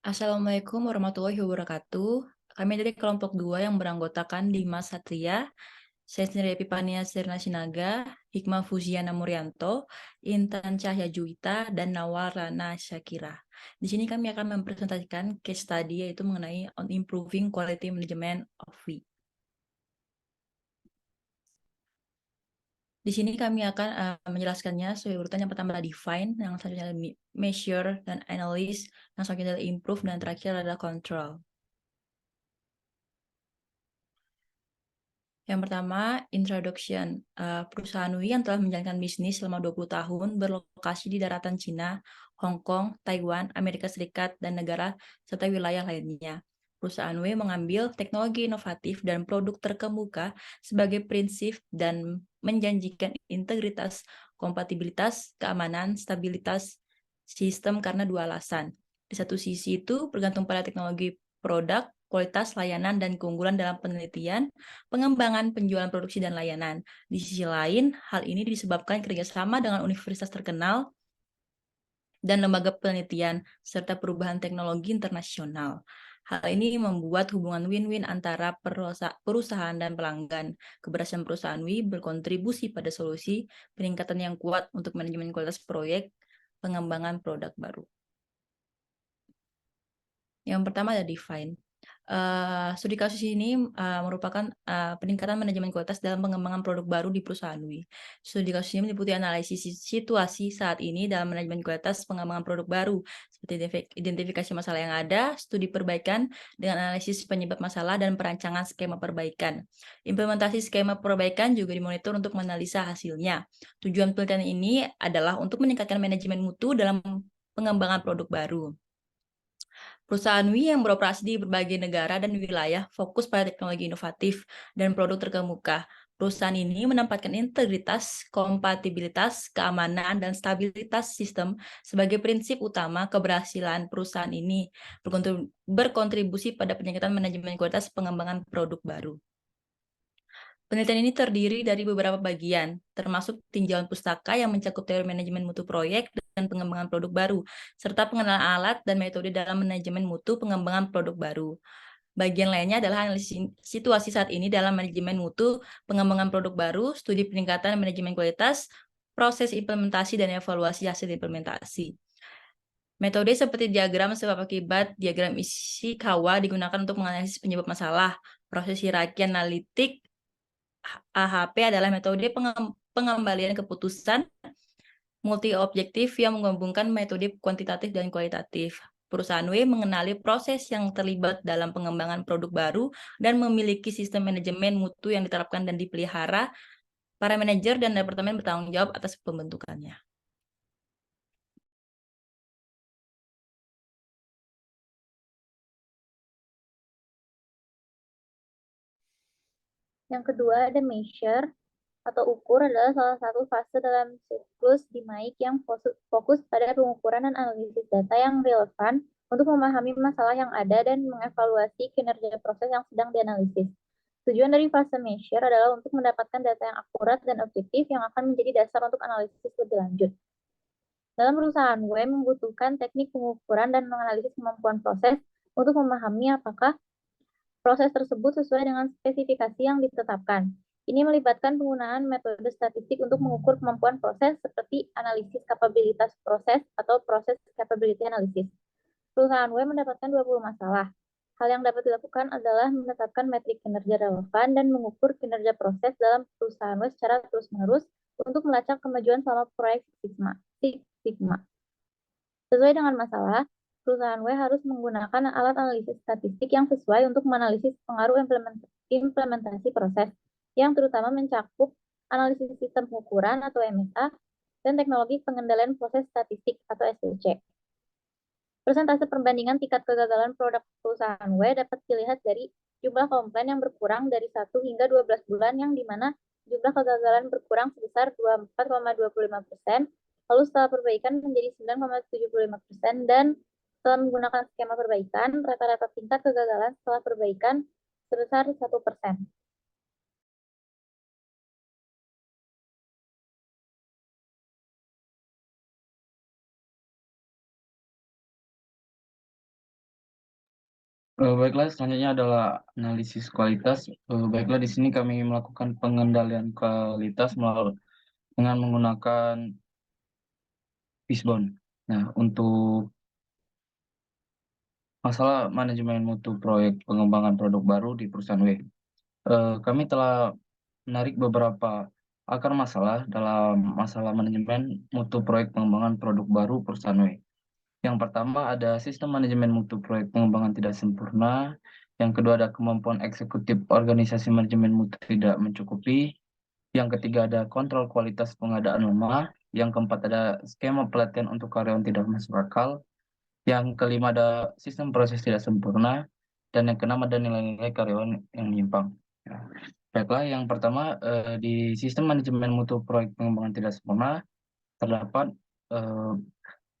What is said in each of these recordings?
Assalamualaikum warahmatullahi wabarakatuh. Kami dari kelompok 2 yang beranggotakan Dimas Satria, saya sendiri Epifania Sirna Sinaga, Hikmah Fuziana Muryanto, Intan Cahya Juwita, dan Nawal Rana Syakira. Di sini kami akan mempresentasikan case study yaitu mengenai on improving quality management of fee. Di sini kami akan menjelaskannya sesuai urutan. Yang pertama adalah define, yang selanjutnya adalah measure dan analyze, yang selanjutnya adalah improve, dan terakhir adalah control. Yang pertama, introduction. Perusahaan WI yang telah menjalankan bisnis selama 20 tahun berlokasi di daratan Cina, Hong Kong, Taiwan, Amerika Serikat, dan negara serta wilayah lainnya. Perusahaan WI mengambil teknologi inovatif dan produk terkemuka sebagai prinsip dan menjanjikan integritas, kompatibilitas, keamanan, stabilitas sistem karena dua alasan. Di satu sisi itu bergantung pada teknologi produk, kualitas layanan, dan keunggulan dalam penelitian, pengembangan, penjualan produksi, dan layanan. Di sisi lain, hal ini disebabkan kerjasama dengan universitas terkenal dan lembaga penelitian, serta perubahan teknologi internasional. Hal ini membuat hubungan win-win antara perusahaan dan pelanggan. Keberhasilan perusahaan WI berkontribusi pada solusi peningkatan yang kuat untuk manajemen kualitas proyek, pengembangan produk baru. Yang pertama ada define. Studi kasus ini merupakan peningkatan manajemen kualitas dalam pengembangan produk baru di perusahaan WI. Studi kasus ini meliputi analisis situasi saat ini dalam manajemen kualitas pengembangan produk baru, seperti identifikasi masalah yang ada, studi perbaikan dengan analisis penyebab masalah, dan perancangan skema perbaikan. Implementasi skema perbaikan juga dimonitor untuk menganalisa hasilnya. Tujuan penelitian ini adalah untuk meningkatkan manajemen mutu dalam pengembangan produk baru. Perusahaan WI yang beroperasi di berbagai negara dan wilayah fokus pada teknologi inovatif dan produk terkemuka. Perusahaan ini menempatkan integritas, kompatibilitas, keamanan, dan stabilitas sistem sebagai prinsip utama keberhasilan perusahaan ini, berkontribusi pada peningkatan manajemen kualitas pengembangan produk baru. Penelitian ini terdiri dari beberapa bagian, termasuk tinjauan pustaka yang mencakup teori manajemen mutu proyek dan pengembangan produk baru, serta pengenalan alat dan metode dalam manajemen mutu pengembangan produk baru. Bagian lainnya adalah analisis situasi saat ini dalam manajemen mutu pengembangan produk baru, studi peningkatan manajemen kualitas, proses implementasi, dan evaluasi hasil implementasi. Metode seperti diagram sebab akibat, diagram Ishikawa digunakan untuk menganalisis penyebab masalah, proses hierarki analitik, AHP adalah metode pengembalian keputusan multi-objektif yang menggabungkan metode kuantitatif dan kualitatif. Perusahaan W mengenali proses yang terlibat dalam pengembangan produk baru dan memiliki sistem manajemen mutu yang diterapkan dan dipelihara. Para manajer dan departemen bertanggung jawab atas pembentukannya. Yang kedua ada measure atau ukur adalah salah satu fase dalam siklus DMAIC yang fokus pada pengukuran dan analisis data yang relevan untuk memahami masalah yang ada dan mengevaluasi kinerja proses yang sedang dianalisis. Tujuan dari fase measure adalah untuk mendapatkan data yang akurat dan objektif yang akan menjadi dasar untuk analisis lebih lanjut. Dalam perusahaan web membutuhkan teknik pengukuran dan menganalisis kemampuan proses untuk memahami apakah proses tersebut sesuai dengan spesifikasi yang ditetapkan. Ini melibatkan penggunaan metode statistik untuk mengukur kemampuan proses seperti analisis kapabilitas proses atau proses capability analysis. Perusahaan web mendapatkan 20 masalah. Hal yang dapat dilakukan adalah menetapkan metrik kinerja relevan dan mengukur kinerja proses dalam perusahaan web secara terus-menerus untuk melacak kemajuan selama proyek Six Sigma. Sesuai dengan masalah, perusahaan W harus menggunakan alat analisis statistik yang sesuai untuk menganalisis pengaruh implementasi proses, yang terutama mencakup analisis sistem pengukuran atau MSA dan teknologi pengendalian proses statistik atau SPC. Persentase perbandingan tingkat kegagalan produk perusahaan W dapat dilihat dari jumlah komplain yang berkurang dari 1 hingga 12 bulan, yang dimana jumlah kegagalan berkurang sebesar 24,25%, lalu setelah perbaikan menjadi 9,75%, dan setelah menggunakan skema perbaikan, rata-rata tingkat kegagalan setelah perbaikan sebesar 1%. Baiklah, selanjutnya adalah analisis kualitas. Baiklah, di sini kami melakukan pengendalian kualitas dengan menggunakan Fishbone. Nah, untuk masalah manajemen mutu proyek pengembangan produk baru di perusahaan W, kami telah menarik beberapa akar masalah dalam masalah manajemen mutu proyek pengembangan produk baru perusahaan W. Yang pertama ada sistem manajemen mutu proyek pengembangan tidak sempurna. Yang kedua ada kemampuan eksekutif organisasi manajemen mutu tidak mencukupi. Yang ketiga ada kontrol kualitas pengadaan lemah. Yang keempat ada skema pelatihan untuk karyawan tidak masuk akal. Yang kelima ada sistem proses tidak sempurna. Dan yang keenam ada nilai-nilai karyawan yang menyimpang. Ya. Baiklah, yang pertama di sistem manajemen mutu proyek pengembangan tidak sempurna terdapat eh,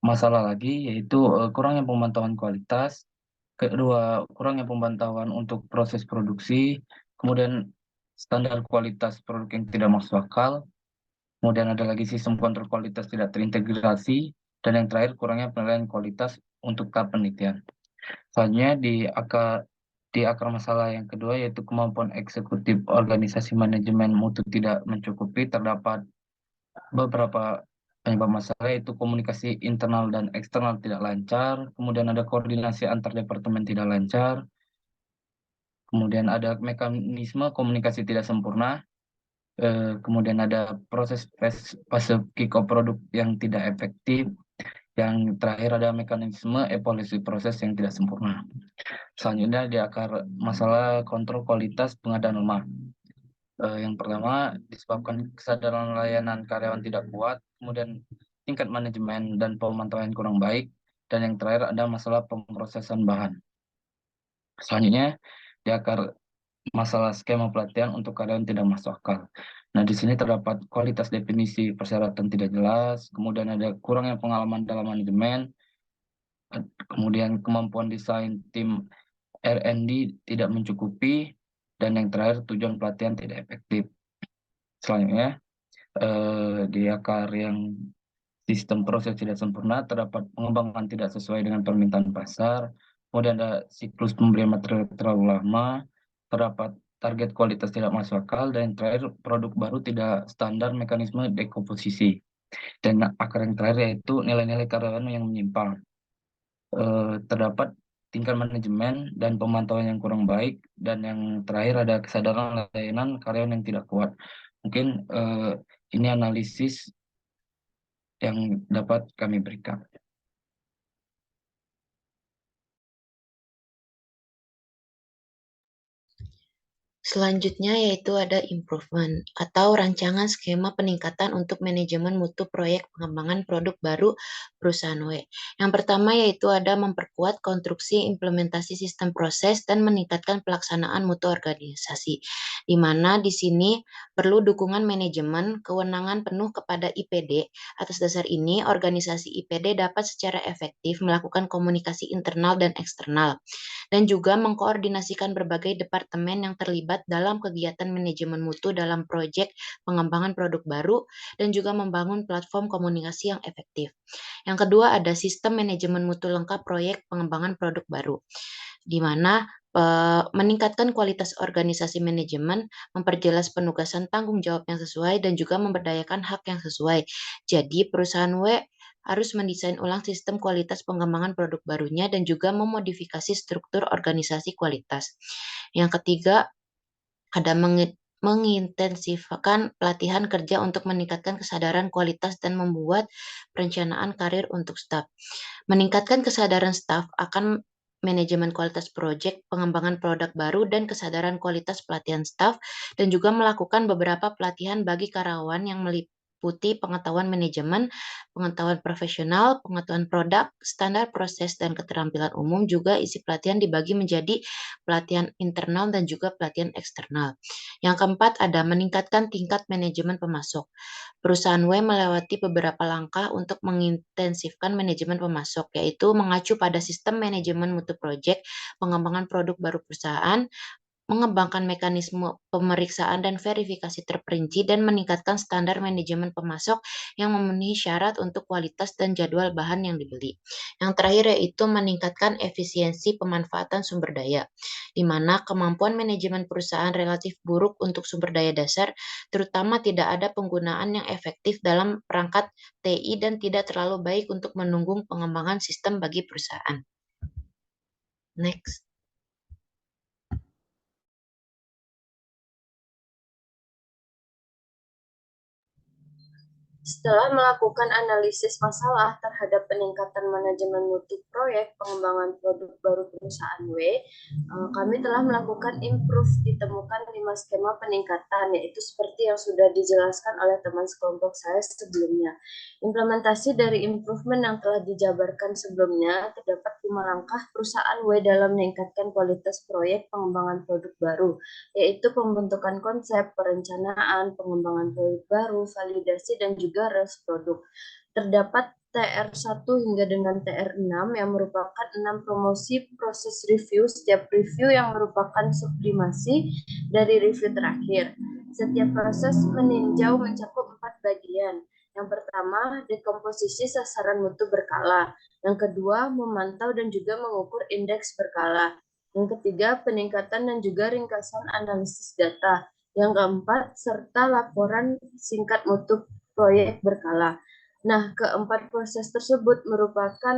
masalah lagi, yaitu kurangnya pemantauan kualitas, kedua kurangnya pemantauan untuk proses produksi, kemudian standar kualitas produk yang tidak masuk akal, kemudian ada lagi sistem kontrol kualitas tidak terintegrasi, dan yang terakhir kurangnya penilaian kualitas untuk tahap penelitian. Selanjutnya di akar masalah yang kedua, yaitu kemampuan eksekutif organisasi manajemen mutu tidak mencukupi, terdapat beberapa penyebab masalah, yaitu komunikasi internal dan eksternal tidak lancar, kemudian ada koordinasi antar departemen tidak lancar, kemudian ada mekanisme komunikasi tidak sempurna, kemudian ada proses fase kick-off produk yang tidak efektif, yang terakhir ada mekanisme evaluasi proses yang tidak sempurna. Selanjutnya di akar masalah kontrol kualitas pengadaan lemah. Yang pertama disebabkan kesadaran layanan karyawan tidak kuat, kemudian tingkat manajemen dan pemantauan kurang baik, dan yang terakhir ada masalah pemrosesan bahan. Selanjutnya di akar masalah skema pelatihan untuk karyawan tidak masuk akal. Nah, di sini terdapat kualitas definisi persyaratan tidak jelas, kemudian ada kurangnya pengalaman dalam manajemen, kemudian kemampuan desain tim R&D tidak mencukupi, dan yang terakhir tujuan pelatihan tidak efektif. Selanjutnya di akar yang sistem proses tidak sempurna, terdapat pengembangan tidak sesuai dengan permintaan pasar, kemudian ada siklus pemberian material terlalu lama, terdapat target kualitas tidak masuk akal, dan yang terakhir produk baru tidak standar mekanisme dekomposisi. Dan akar yang terakhir yaitu nilai-nilai karyawan yang menyimpang. Terdapat tingkat manajemen dan pemantauan yang kurang baik, dan yang terakhir ada kesadaran layanan karyawan yang tidak kuat. Mungkin ini analisis yang dapat kami berikan. Selanjutnya yaitu ada improvement atau rancangan skema peningkatan untuk manajemen mutu proyek pengembangan produk baru perusahaan W. Yang pertama yaitu ada memperkuat konstruksi implementasi sistem proses dan meningkatkan pelaksanaan mutu organisasi. Di mana di sini perlu dukungan manajemen, kewenangan penuh kepada IPD. Atas dasar ini, organisasi IPD dapat secara efektif melakukan komunikasi internal dan eksternal dan juga mengkoordinasikan berbagai departemen yang terlibat dalam kegiatan manajemen mutu dalam proyek pengembangan produk baru dan juga membangun platform komunikasi yang efektif. Yang kedua ada sistem manajemen mutu lengkap proyek pengembangan produk baru, di mana meningkatkan kualitas organisasi manajemen, memperjelas penugasan tanggung jawab yang sesuai, dan juga memberdayakan hak yang sesuai. Jadi perusahaan W harus mendesain ulang sistem kualitas pengembangan produk barunya dan juga memodifikasi struktur organisasi kualitas. Yang ketiga, ada mengintensifkan pelatihan kerja untuk meningkatkan kesadaran kualitas dan membuat perencanaan karir untuk staf. Meningkatkan kesadaran staf akan manajemen kualitas proyek, pengembangan produk baru, dan kesadaran kualitas pelatihan staf, dan juga melakukan beberapa pelatihan bagi karyawan yang meliputi pengetahuan manajemen, pengetahuan profesional, pengetahuan produk, standar proses, dan keterampilan umum. Juga isi pelatihan dibagi menjadi pelatihan internal dan juga pelatihan eksternal. Yang keempat ada meningkatkan tingkat manajemen pemasok. Perusahaan W melewati beberapa langkah untuk mengintensifkan manajemen pemasok, yaitu mengacu pada sistem manajemen mutu proyek, pengembangan produk baru perusahaan, mengembangkan mekanisme pemeriksaan dan verifikasi terperinci, dan meningkatkan standar manajemen pemasok yang memenuhi syarat untuk kualitas dan jadwal bahan yang dibeli. Yang terakhir yaitu meningkatkan efisiensi pemanfaatan sumber daya, di mana kemampuan manajemen perusahaan relatif buruk untuk sumber daya dasar, terutama tidak ada penggunaan yang efektif dalam perangkat TI dan tidak terlalu baik untuk mendukung pengembangan sistem bagi perusahaan. Next. Setelah melakukan analisis masalah terhadap peningkatan manajemen mutu proyek pengembangan produk baru perusahaan W, kami telah melakukan improve, ditemukan 5 skema peningkatan, yaitu seperti yang sudah dijelaskan oleh teman sekelompok saya sebelumnya. Implementasi dari improvement yang telah dijabarkan sebelumnya, terdapat 5 langkah perusahaan W dalam meningkatkan kualitas proyek pengembangan produk baru, yaitu pembentukan konsep, perencanaan, pengembangan produk baru, validasi, dan juga rilis produk. Terdapat TR1 hingga dengan TR6 yang merupakan 6 promosi proses review, setiap review yang merupakan sublimasi dari review terakhir. Setiap proses meninjau mencakup 4 bagian. Yang pertama, dekomposisi sasaran mutu berkala. Yang kedua, memantau dan juga mengukur indeks berkala. Yang ketiga, peningkatan dan juga ringkasan analisis data. Yang keempat, serta laporan singkat mutu proyek berkala. Nah, keempat proses tersebut merupakan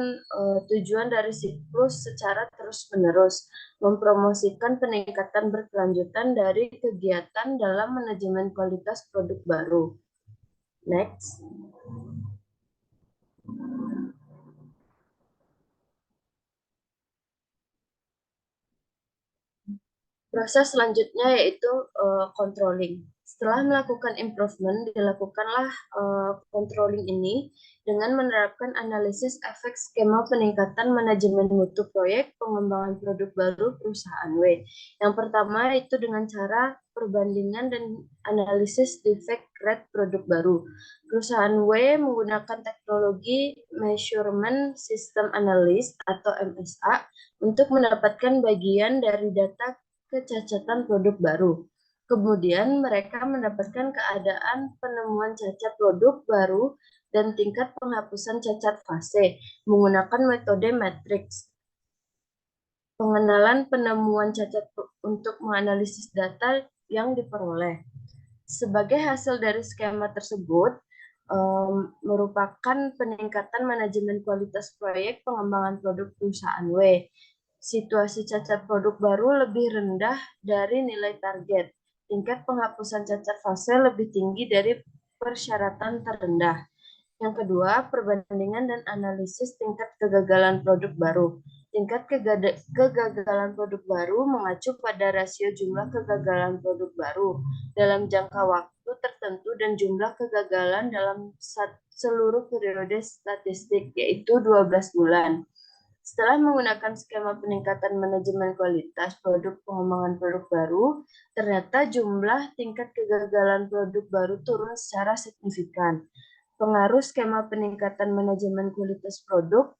tujuan dari siklus secara terus-menerus, mempromosikan peningkatan berkelanjutan dari kegiatan dalam manajemen kualitas produk baru. Next. Proses selanjutnya yaitu controlling. Setelah melakukan improvement, dilakukanlah controlling ini dengan menerapkan analisis efek skema peningkatan manajemen mutu proyek pengembangan produk baru perusahaan W. Yang pertama itu dengan cara perbandingan dan analisis defect rate produk baru. Perusahaan W menggunakan teknologi Measurement System Analysis atau MSA untuk mendapatkan bagian dari data kecacatan produk baru. Kemudian mereka mendapatkan keadaan penemuan cacat produk baru dan tingkat penghapusan cacat fase menggunakan metode matriks. Pengenalan penemuan cacat untuk menganalisis data yang diperoleh. Sebagai hasil dari skema tersebut, merupakan peningkatan manajemen kualitas proyek pengembangan produk perusahaan W. Situasi cacat produk baru lebih rendah dari nilai target. Tingkat penghapusan cacat fase lebih tinggi dari persyaratan terendah. Yang kedua, perbandingan dan analisis tingkat kegagalan produk baru. Tingkat kegagalan produk baru mengacu pada rasio jumlah kegagalan produk baru dalam jangka waktu tertentu dan jumlah kegagalan dalam seluruh periode statistik, yaitu 12 bulan. Setelah menggunakan skema peningkatan manajemen kualitas produk pengembangan produk baru, ternyata jumlah tingkat kegagalan produk baru turun secara signifikan. Pengaruh skema peningkatan manajemen kualitas produk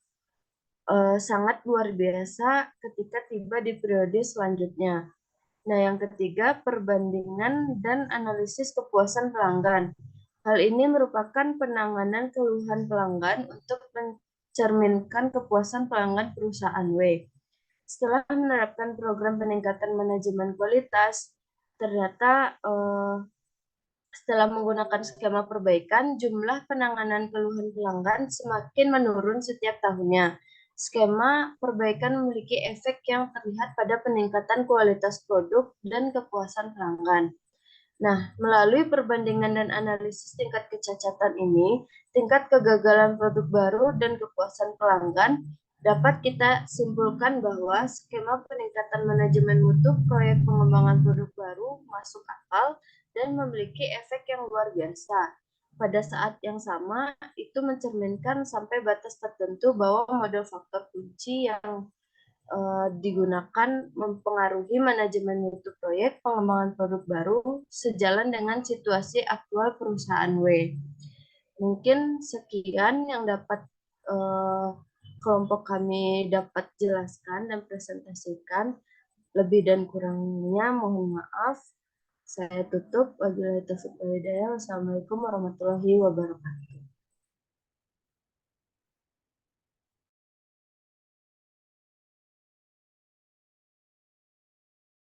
sangat luar biasa ketika tiba di periode selanjutnya. Nah, yang ketiga, perbandingan dan analisis kepuasan pelanggan. Hal ini merupakan penanganan keluhan pelanggan untuk mencerminkan kepuasan pelanggan perusahaan W. Setelah menerapkan program peningkatan manajemen kualitas, ternyata setelah menggunakan skema perbaikan, jumlah penanganan keluhan pelanggan semakin menurun setiap tahunnya. Skema perbaikan memiliki efek yang terlihat pada peningkatan kualitas produk dan kepuasan pelanggan. Nah, melalui perbandingan dan analisis tingkat kecacatan ini, tingkat kegagalan produk baru dan kepuasan pelanggan dapat kita simpulkan bahwa skema peningkatan manajemen mutu proyek pengembangan produk baru masuk akal dan memiliki efek yang luar biasa. Pada saat yang sama, itu mencerminkan sampai batas tertentu bahwa model faktor kunci yang digunakan mempengaruhi manajemen mutu proyek pengembangan produk baru sejalan dengan situasi aktual perusahaan W. Mungkin sekian yang dapat kelompok kami dapat jelaskan dan presentasikan. Lebih dan kurangnya mohon maaf. Saya tutup. Wabillahi taufiq wal hidayah. Wassalamualaikum warahmatullahi wabarakatuh.